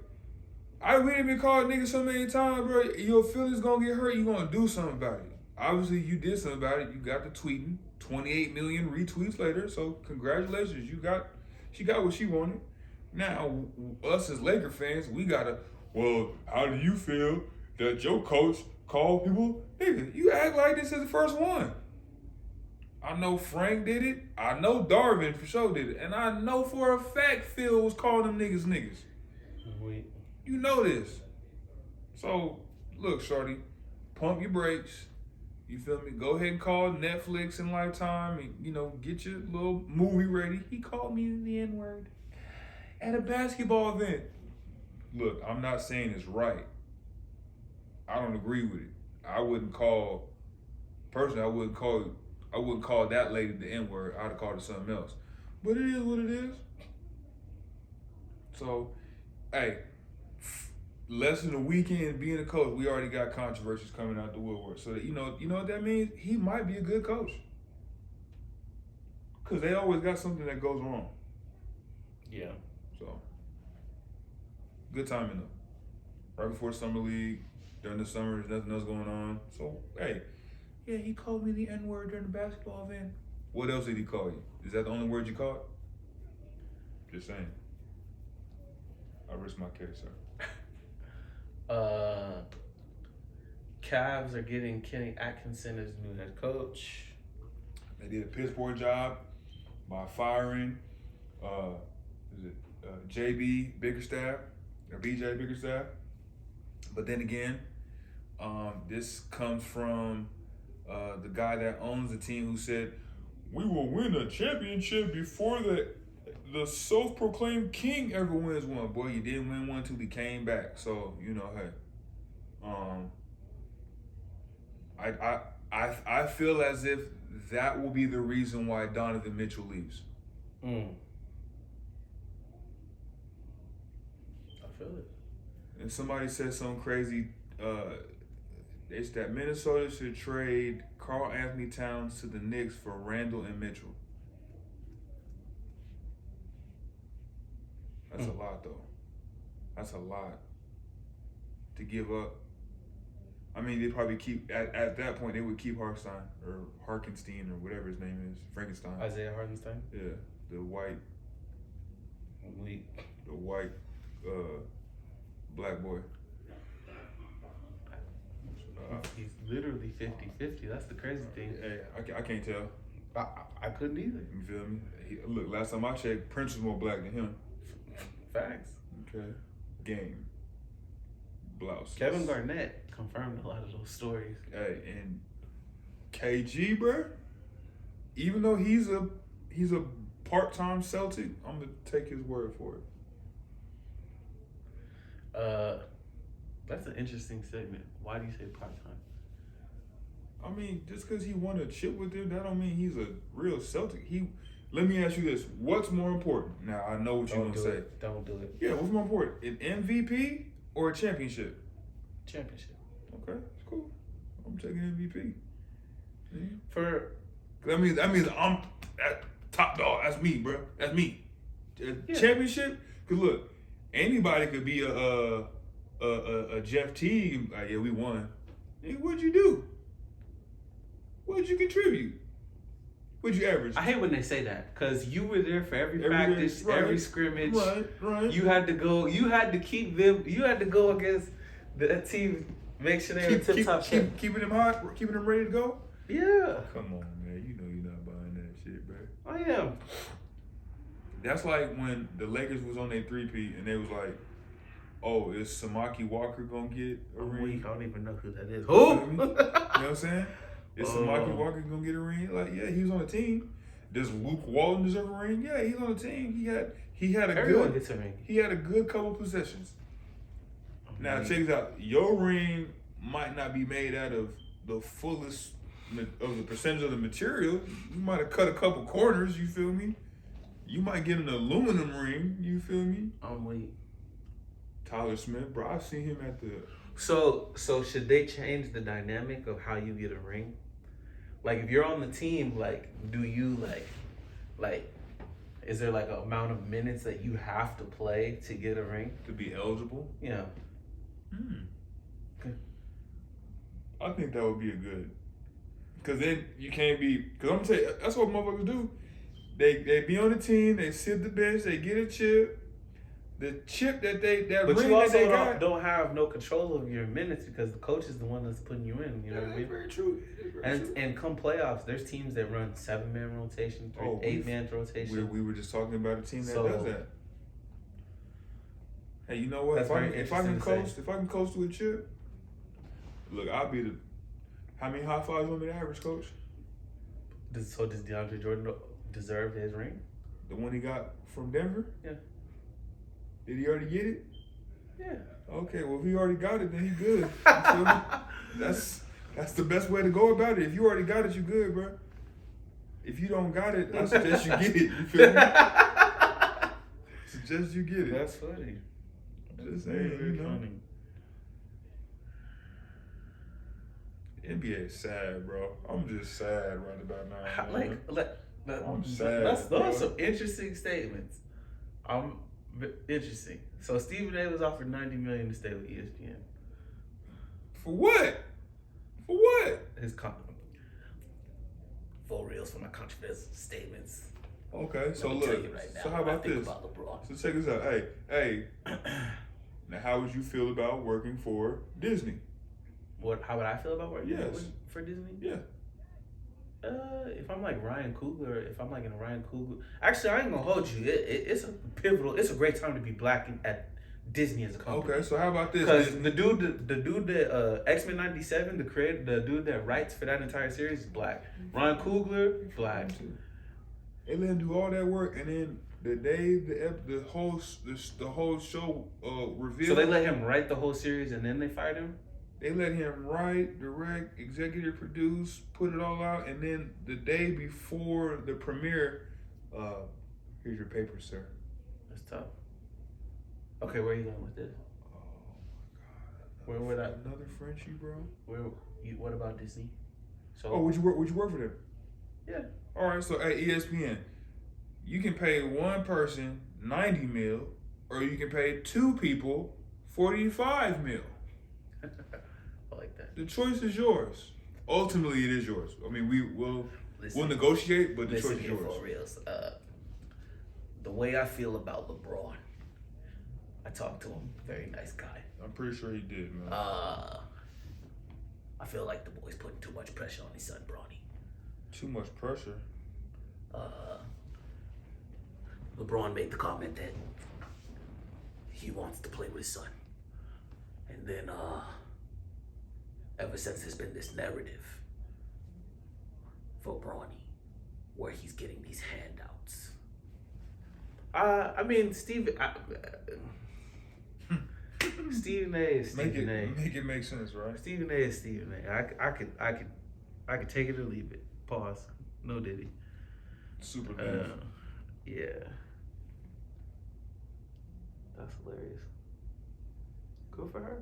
done been called nigga so many times, bro. Your feelings gonna get hurt. You gonna do something about it. Obviously, you did something about it. You got the tweeting. 28 million retweets later. So congratulations. She got what she wanted. Now, us as Laker fans, we gotta. Well, how do you feel that your coach called people nigga? You act like this is the first one. I know Frank did it. I know Darvin for sure did it. And I know for a fact Phil was calling them niggas. Wait. You know this. So, look, shorty, pump your brakes. You feel me? Go ahead and call Netflix and Lifetime and, get your little movie ready. He called me the N-word at a basketball event. Look, I'm not saying it's right. I don't agree with it. I wouldn't call that lady the N-word. I'd have called her something else. But it is what it is. So, hey, less than a weekend being a coach, we already got controversies coming out the woodwork. So that, you know what that means? He might be a good coach. Because they always got something that goes wrong. Yeah. So, good timing though. Right before Summer League, during the summer, there's nothing else going on. So, hey, yeah, he called me the N-word during the basketball event. What else did he call you? Is that the only word you caught? Just saying. I risk my case, sir. Cavs are getting Kenny Atkinson as new head coach. They did a piss poor job by firing JB Bickerstaff or BJ Bickerstaff. But then again, this comes from the guy that owns the team who said, we will win a championship before the self-proclaimed king ever wins one. Boy, you didn't win one until he came back. So, hey. I feel as if that will be the reason why Donovan Mitchell leaves. feel it. And somebody said something crazy. It's that Minnesota should trade Karl Anthony Towns to the Knicks for Randall and Mitchell. That's a lot, though. That's a lot to give up. I mean, they probably keep at that point. They would keep Hartenstein or Harkenstein or whatever his name is, Frankenstein. Isaiah Hartenstein. Yeah, the white black boy. He's literally 50-50. That's the crazy thing. Hey, I can't tell. I couldn't either. You feel me? Look, last time I checked, Prince was more black than him. Facts. Okay. Game. Blouse. Kevin Garnett confirmed a lot of those stories. Hey, and KG, bro. Even though he's a part-time Celtic, I'm gonna take his word for it. That's an interesting segment. Why do you say part-time? I mean, just because he won a chip with them, that don't mean he's a real Celtic. Let me ask you this: what's more important? Now I know what you're gonna say. Don't do it. Yeah, what's more important, an MVP or a championship? Championship. Okay, it's cool. I'm taking MVP. Yeah. That means I'm that top dog. That's me, bro. That's me. Championship. Cause look, anybody could be a Jeff Teague. Like, yeah, we won. Hey, what'd you do? What'd you contribute? What'd you average? I hate when they say that because you were there for every practice, right, every scrimmage. Right. You had to go. You had to keep them. You had to go against that team. Make sure they were tip top shape. Keeping them hot, keeping them ready to go. Yeah. Come on, man. You know you're not buying that shit, bro. I am. That's like when the Lakers was on their 3-peat and they was like, "Oh, is Samaki Walker gonna get a ring?" I don't even know who that is. Who? You know what I'm saying? Is Samaki Walker gonna get a ring? Like, yeah, he was on the team. Does Luke Walton deserve a ring? Yeah, he's on the team. He had a Everyone gets a ring. He had a good couple possessions. Now check this out. Your ring might not be made out of the fullest of the percentage of the material. You might have cut a couple corners. You feel me? You might get an aluminum ring. You feel me? I'm weak. Tyler Smith, bro. I've seen him at the. So should they change the dynamic of how you get a ring? Like if you're on the team, like do you like is there like an amount of minutes that you have to play to get a ring? To be eligible? Yeah. Okay. I think that would be a good. Because then you can't be. Because I'm going to tell you, that's what motherfuckers do. They be on the team, they sit the bench, they get a chip. The chip that ring you also that they got. don't have no control of your minutes because the coach is the one that's putting you in. You know what I mean? Very true. And come playoffs, there's teams that run 7-man rotation, 8-man rotation. We were just talking about a team that does that. Hey, you know what? If I can coast to a chip, look, I'll be the. How many high fives want me to average, coach? Does DeAndre Jordan deserve his ring? The one he got from Denver? Yeah. Did he already get it? Yeah. Okay, well if he already got it, then he good. You feel me? That's the best way to go about it. If you already got it, you good, bro. If you don't got it, I suggest you get it. You feel me? Suggest you get it. That's funny. Just saying, very you know. funny. NBA is sad, bro. I'm just sad right about now. I'm sad. Those are some interesting statements. Interesting. So Stephen A was offered $90 million to stay with ESPN. For what? For what? His full reels for my controversial statements. Okay, so Let me look. tell you right now So how about this? About LeBron. So check this out. Hey. Now, how would you feel about working for Disney? How would I feel about working for Disney? Yeah. If I'm like Ryan Coogler, in a Ryan Coogler, actually I ain't gonna hold you. It's a great time to be black at Disney as a company. Okay, so how about this? Because the dude that X-Men '97, the dude that writes for that entire series is black. Ryan Coogler, black. They let him do all that work, and then the day the whole show revealed. So they let him write the whole series, and then they fired him. They let him write, direct, executive produce, put it all out, and then the day before the premiere, here's your paper, sir. That's tough. Okay, where are you going with this? Oh my God. Where would I? Another Frenchie, bro. What about Disney? So. Oh, would you work for them? Yeah. All right. So at ESPN, you can pay one person 90 mil, or you can pay two people 45 mil. I like that. The choice is yours. Ultimately, it is yours. I mean, we'll negotiate, but the choice is yours. For reals. The way I feel about LeBron, I talked to him. Very nice guy. I'm pretty sure he did, man. I feel like the boy's putting too much pressure on his son, Bronny. Too much pressure. LeBron made the comment that he wants to play with his son. And then, ever since there's been this narrative for Bronny, where he's getting these handouts. I mean, Stephen A is Stephen A. Make it make sense, right? Stephen A is Stephen A. I could take it or leave it. Pause. No Diddy. Super good. Yeah. That's hilarious. Good for her.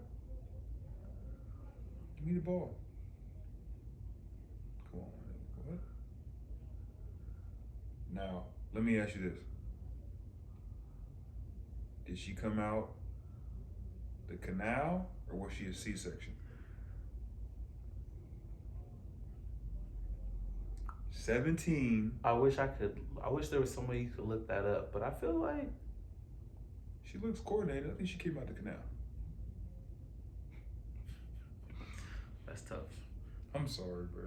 Give me the ball. Come on, man. Go ahead. Now, let me ask you this. Did she come out the canal, or was she a C-section? 17. I wish there was somebody you could look that up, but I feel like She looks coordinated. I think she came out the canal. that's tough. I'm sorry, bro.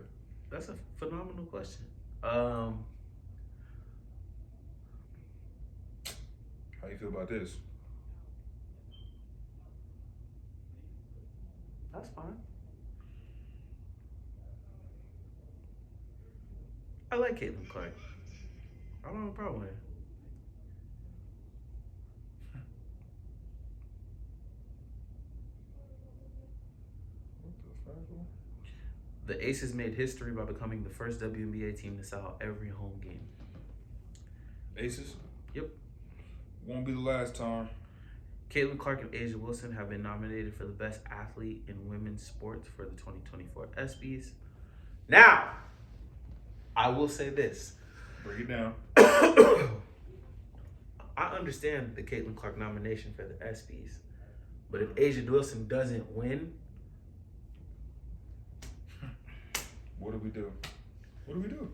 That's a phenomenal question. How you feel about this? That's fine. I like Caitlin Clark. I don't have a problem with her. What the fuck, bro? The Aces made history by becoming the first WNBA team to sell out every home game. Aces? Yep. Won't be the last time. Caitlin Clark and A'ja Wilson have been nominated for the Best Athlete in Women's Sports for the 2024 ESPYs. Now, I will say this. Break it down. I understand the Caitlin Clark nomination for the ESPYs, but if A'ja Wilson doesn't win, What do we do? What do we do?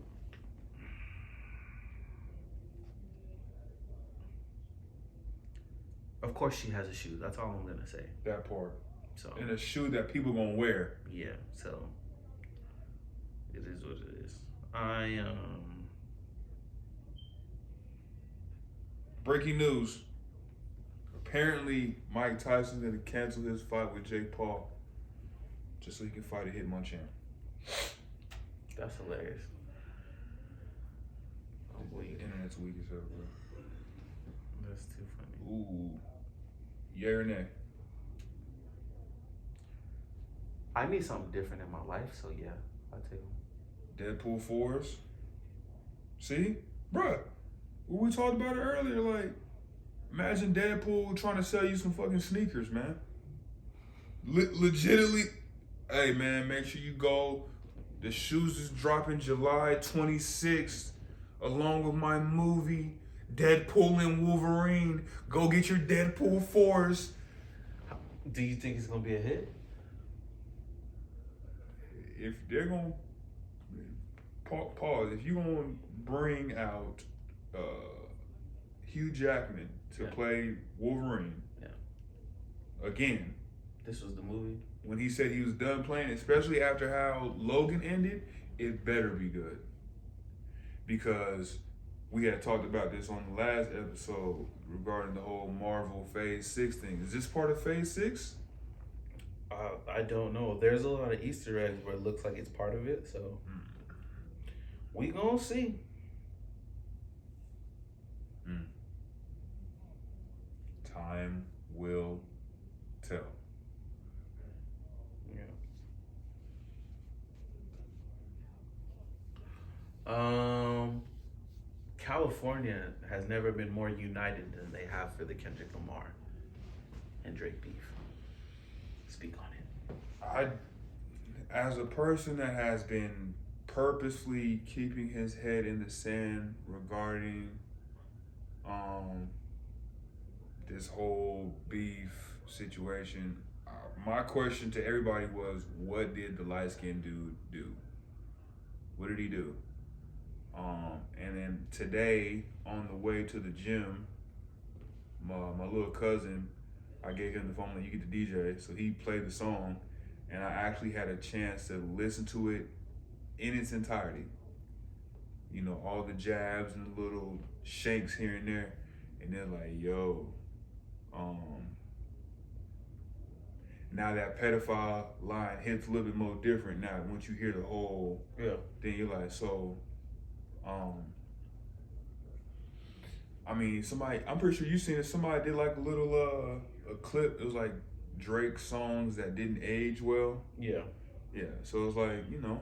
of course she has a shoe. That's all I'm gonna say. That part. So And a shoe that people gonna wear. yeah, so it is what it is. Breaking news. Apparently, Mike Tyson gonna cancel his fight with Jake Paul, just so he can fight a Hitmonchan. That's hilarious. Oh boy, Internet's weak as hell, bro. that's too funny. Ooh. Yeah or nay? I need something different in my life, so yeah, I'll take them. Deadpool 4s. See? Bruh. We talked about it earlier, like, imagine Deadpool trying to sell you some fucking sneakers, man. Legitimately, hey man, make sure you go. The shoes is dropping July 26th, along with my movie, Deadpool and Wolverine. Go get your Deadpool 4s. Do you think it's gonna be a hit? If they're gonna pause, if you're gonna bring out Hugh Jackman to play Wolverine, again, This was the movie. when he said he was done playing, especially after how Logan ended, it better be good. Because we had talked about this on the last episode regarding the whole Marvel Phase 6 thing. Is this part of Phase 6? I don't know. There's a lot of Easter eggs where it looks like it's part of it, so we gonna see. Time will tell. California has never been more united than they have for the Kendrick Lamar and Drake beef? Speak on it. As a person that has been purposely keeping his head in the sand regarding this whole beef situation, my question to everybody was, what did the light-skinned dude do? What did he do? And then today, on the way to the gym, my little cousin, I gave him the phone that you get the DJ, so he played the song, and I actually had a chance to listen to it in its entirety. You know, all the jabs and the little shakes here and there, and they're like, yo, now that pedophile line hits a little bit more different now. Once you hear the whole thing, you're like, so, I mean, I'm pretty sure you seen it, somebody did like a little, a clip, it was like Drake songs that didn't age well. Yeah. Yeah, so it's like, you know,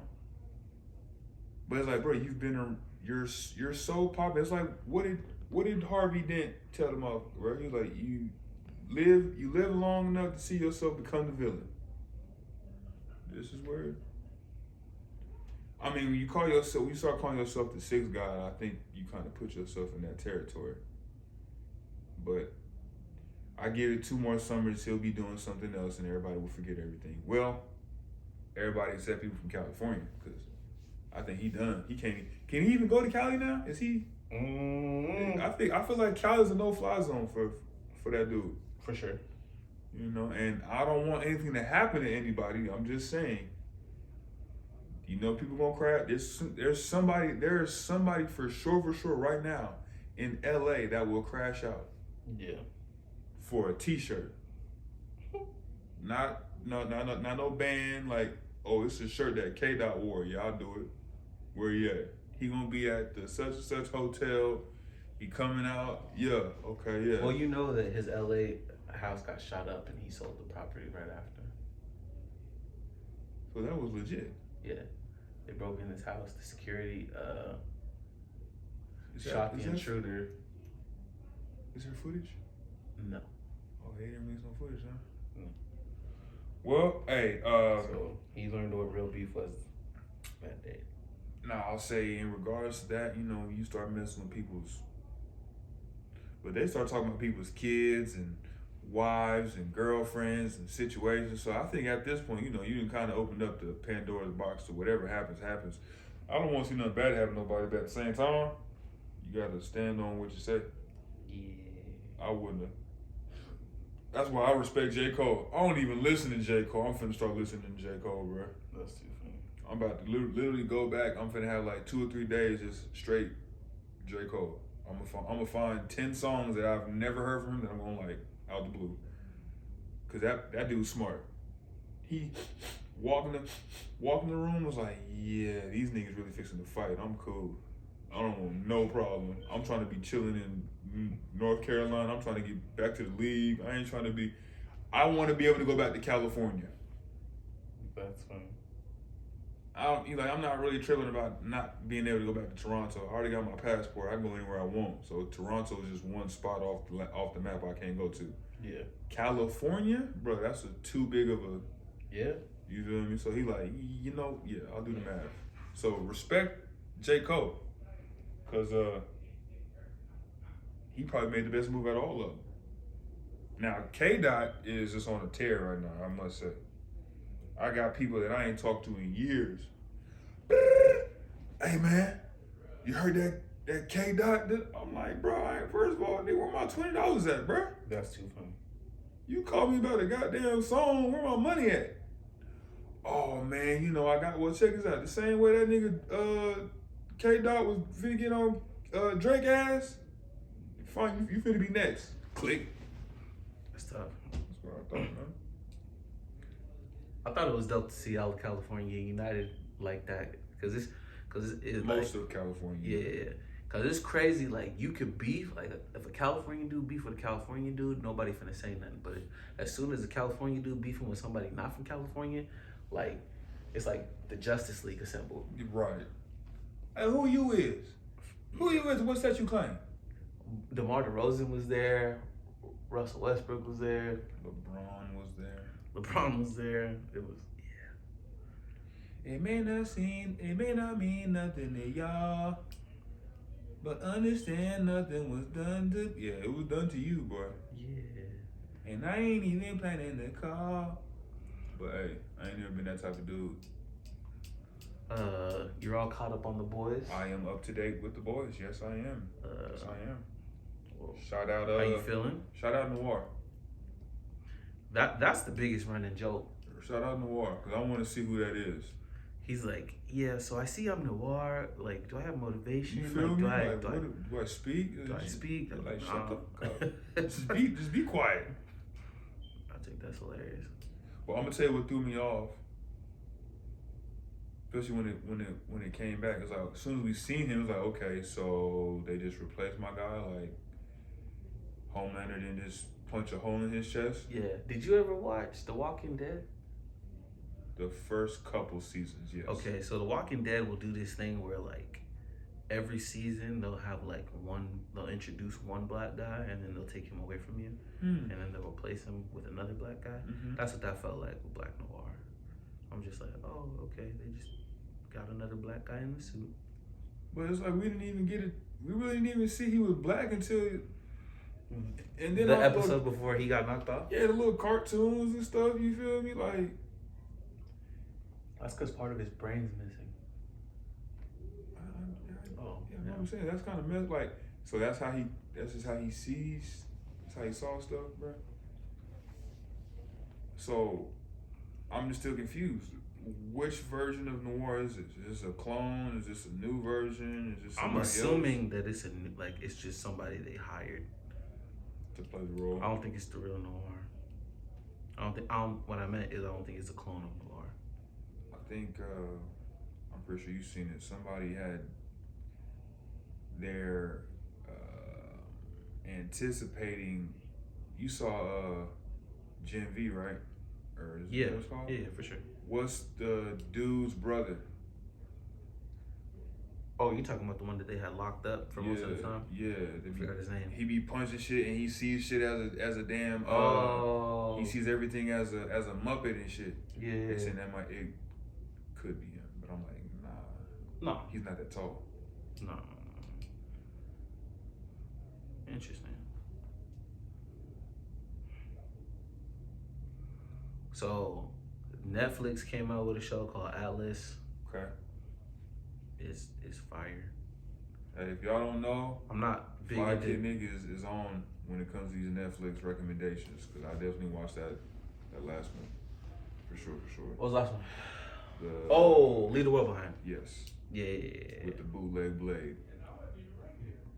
but it's like, bro, you've been, you're so popular. It's like, what did Harvey Dent tell them off, bro? He was like, you live long enough to see yourself become the villain. This is weird. I mean, when you start calling yourself the sixth guy, I think you kind of put yourself in that territory. But I give it 2 more summers, he'll be doing something else and everybody will forget everything. Well, everybody except people from California, because I think he done. Can he even go to Cali now? Is he? I feel like Cali's a no-fly zone for that dude. For sure. You know, and I don't want anything to happen to anybody. I'm just saying, you know, people gonna crash. There's somebody for sure right now in LA that will crash out. Yeah. For a t-shirt. Not no band like, oh, it's a shirt that K. Dot wore. Yeah, I'll do it. Where you at? He gonna be at the such and such hotel. He coming out. Yeah, okay, yeah. Well, you know that his LA house got shot up and he sold the property right after. So that was legit. Yeah. They broke in his house. The security shot the intruder. Is there footage? No. Oh, they didn't release no footage, huh? No. Well, hey, so he learned what real beef was that day. Nah, I'll say in regards to that, you know, you start messing with but they start talking about people's kids and wives and girlfriends and situations. So I think at this point, you know, you can kind of open up the Pandora's box to whatever happens. I don't want to see nothing bad happen to nobody, but at the same time, you got to stand on what you say. Yeah. I wouldn't have. That's why I respect J. Cole. I don't even listen to J. Cole. I'm finna start listening to J. Cole, bro. That's too funny. I'm about to literally go back. I'm finna have like 2 or 3 days just straight J. Cole. I'm gonna find 10 songs that I've never heard from him that I'm gonna like out the blue. Cause that dude's smart. He walking the room was like, yeah, these niggas really fixing to fight. I'm cool. I don't want no problem. I'm trying to be chilling in North Carolina. I'm trying to get back to the league. I want to be able to go back to California. That's funny. I'm not really tripping about not being able to go back to Toronto. I already got my passport. I can go anywhere I want. So Toronto is just one spot off the map I can't go to. Yeah. California, bro, that's too big of a. Yeah. You feel me? So he like, you know, yeah, I'll do the math. So respect J. Cole, cause he probably made the best move out of all of them. Now K. Dot is just on a tear right now, I must say. I got people that I ain't talked to in years. Hey man, you heard that K. Dot? I'm like, bro, first of all, nigga, where my $20 at, bro? That's too funny. You called me about a goddamn song, where my money at? Oh man, you know, check this out. The same way that nigga K. Dot was finna get on Drake ass, fine, you finna be next. Click. That's tough. That's what I thought, man. I thought it was dope to see all of California united like that, cause it's most of California. Yeah, cause it's crazy. Like you could beef, like if a California dude beef with a California dude, nobody finna say nothing. But as soon as a California dude beefing with somebody not from California, like it's like the Justice League assembled. Right. Hey, who you is? What's that you claim? DeMar DeRozan was there. Russell Westbrook was there. LeBron was there. LeBron was there. It was It may not mean nothing to y'all, but understand nothing was done to. Yeah, it was done to you, boy. yeah. And I ain't even planning to call. But hey, I ain't never been that type of dude. You're all caught up on the boys. I am up to date with the boys. Yes, I am. Yes, I am. Well, Shout out. how you feeling? Shout out Noir. That's the biggest running joke. Shout out Noir, because I want to see who that is. He's like, yeah, so I see I'm Noir. Like, do I have motivation? You feel like, me? Do I speak? do I speak? Like, shut the fuck up. Just be quiet. I think that's hilarious. Well, I'm gonna tell you what threw me off. Especially when it came back, it's like as soon as we seen him, it was like, okay, so they just replaced my guy, like Homelander didn't just punch a hole in his chest. Yeah. Did you ever watch The Walking Dead? The first couple seasons, yes. Okay, so The Walking Dead will do this thing where like every season they'll have like they'll introduce one black guy and then they'll take him away from you and then they'll replace him with another black guy. Mm-hmm. That's what that felt like with Black Noir. I'm just like, oh, okay, they just got another black guy in the suit. But it's like we didn't even get it. We really didn't even see he was black until. And then the episode before he got knocked off? Yeah, the little cartoons and stuff, you feel me? Like, that's because part of his brain's missing. you know what I'm saying? That's kind of messed. Like, so that's just how he sees, that's how he saw stuff, bro. So, I'm just still confused. Which version of Noir is this? Is this a clone? Is this a new version? Is this somebody I'm assuming else that it's just somebody they hired to play the role? I don't think it's the real Noir. What I meant is I don't think it's a clone of Noir. I think, I'm pretty sure you've seen it. Somebody had their anticipating. You saw Gen V, right? Or is Yeah, what it's called? yeah, for sure. What's the dude's brother? Oh, you talking about the one that they had locked up for most of the time? Yeah, I forgot his name. He be punching shit and he sees shit as a damn. Oh. He sees everything as a Muppet and shit. Yeah. They saying that it could be him, but I'm like, nah. No. He's not that tall. No. Interesting. So, Netflix came out with a show called Atlas. Okay. It's fire. Hey, if y'all don't know, I'm not big Fly into Kid Nick is on when it comes to these Netflix recommendations, because I definitely watched that last one. For sure. What was the last one? Leave the World Behind. Yes. Yeah. With the bootleg blade.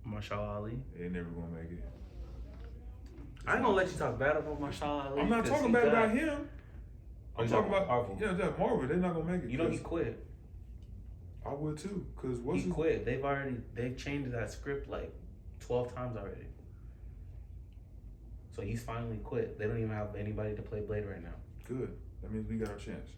Marshall Ali. They never gonna make it. I ain't gonna let you talk bad about Marshall Ali. I'm not talking bad about him. I'm you talking talking about Marvel? Yeah, that Marvel. They're not gonna make it. You know he quit. I would too, cause He quit. They've changed that script like 12 times already. So he's finally quit. They don't even have anybody to play Blade right now. Good. That means we got our chance.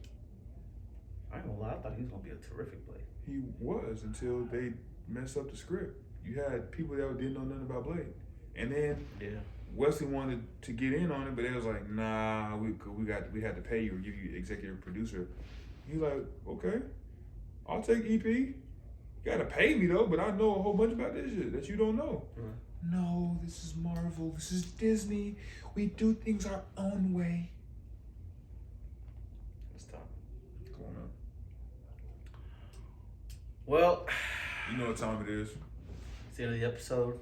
I ain't gonna lie, I thought he was gonna be a terrific Blade. He was until they messed up the script. You had people that didn't know nothing about Blade, and then Wesley wanted to get in on it, but they was like, nah, we had to pay you or give you executive producer. He's like, okay, I'll take EP. You gotta pay me though, but I know a whole bunch about this shit that you don't know. Right. No, this is Marvel. This is Disney. We do things our own way. It's tough. Come on, man. Well, You know what time it is. it's the end of the episode.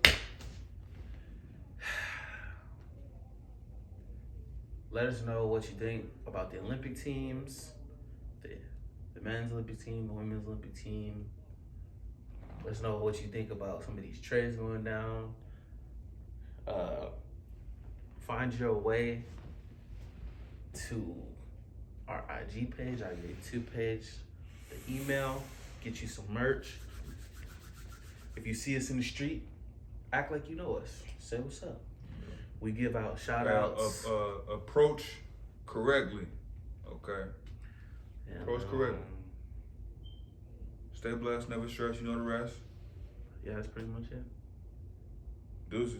Let us know what you think about the Olympic teams, the men's Olympic team, the women's Olympic team. Let us know what you think about some of these trades going down. Find your way to our IG page, our YouTube page, the email, get you some merch. If you see us in the street, act like you know us. Say what's up. We give out shout outs. Approach correctly. Okay. And, Approach correctly. Stay blessed, never stress, you know the rest. Yeah, that's pretty much it. Deuces.